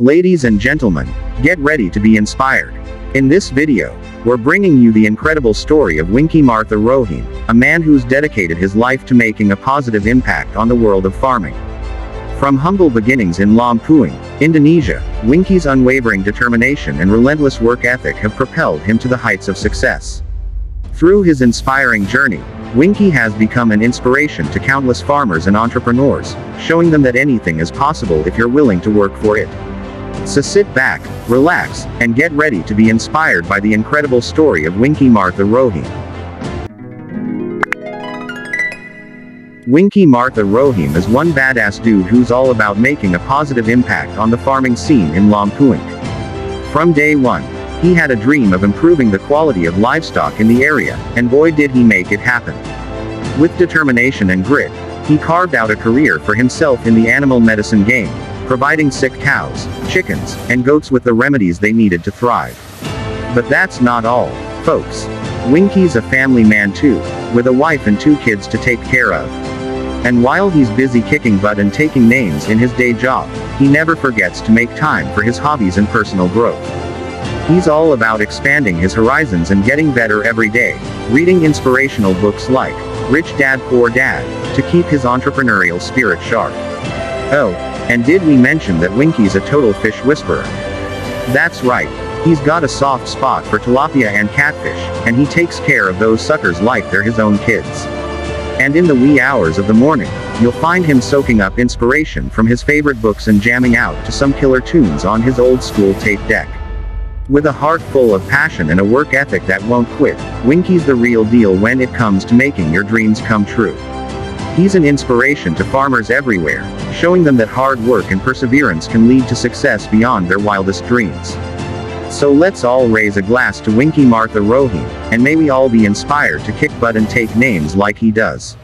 Ladies and gentlemen, get ready to be inspired. In this video, we're bringing you the incredible story of Wingky Martha Rohim, a man who's dedicated his life to making a positive impact on the world of farming. From humble beginnings in Lampung, Indonesia, Wingky's unwavering determination and relentless work ethic have propelled him to the heights of success. Through his inspiring journey, Wingky has become an inspiration to countless farmers and entrepreneurs, showing them that anything is possible if you're willing to work for it. So sit back, relax, and get ready to be inspired by the incredible story of Wingky Martha Rohim. Wingky Martha Rohim is one badass dude who's all about making a positive impact on the farming scene in Lampung. From day one, he had a dream of improving the quality of livestock in the area, and boy did he make it happen. With determination and grit, he carved out a career for himself in the animal medicine game, providing sick cows, chickens, and goats with the remedies they needed to thrive. But that's not all, folks. Wingky's a family man too, with a wife and 2 kids to take care of. And while he's busy kicking butt and taking names in his day job, he never forgets to make time for his hobbies and personal growth. He's all about expanding his horizons and getting better every day, reading inspirational books like Rich Dad Poor Dad, to keep his entrepreneurial spirit sharp. Oh, and did we mention that Wingky's a total fish whisperer? That's right, he's got a soft spot for tilapia and catfish, and he takes care of those suckers like they're his own kids. And in the wee hours of the morning, you'll find him soaking up inspiration from his favorite books and jamming out to some killer tunes on his old school tape deck. With a heart full of passion and a work ethic that won't quit, Wingky's the real deal when it comes to making your dreams come true. He's an inspiration to farmers everywhere, showing them that hard work and perseverance can lead to success beyond their wildest dreams. So let's all raise a glass to Wingky Martha Rohim, and may we all be inspired to kick butt and take names like he does.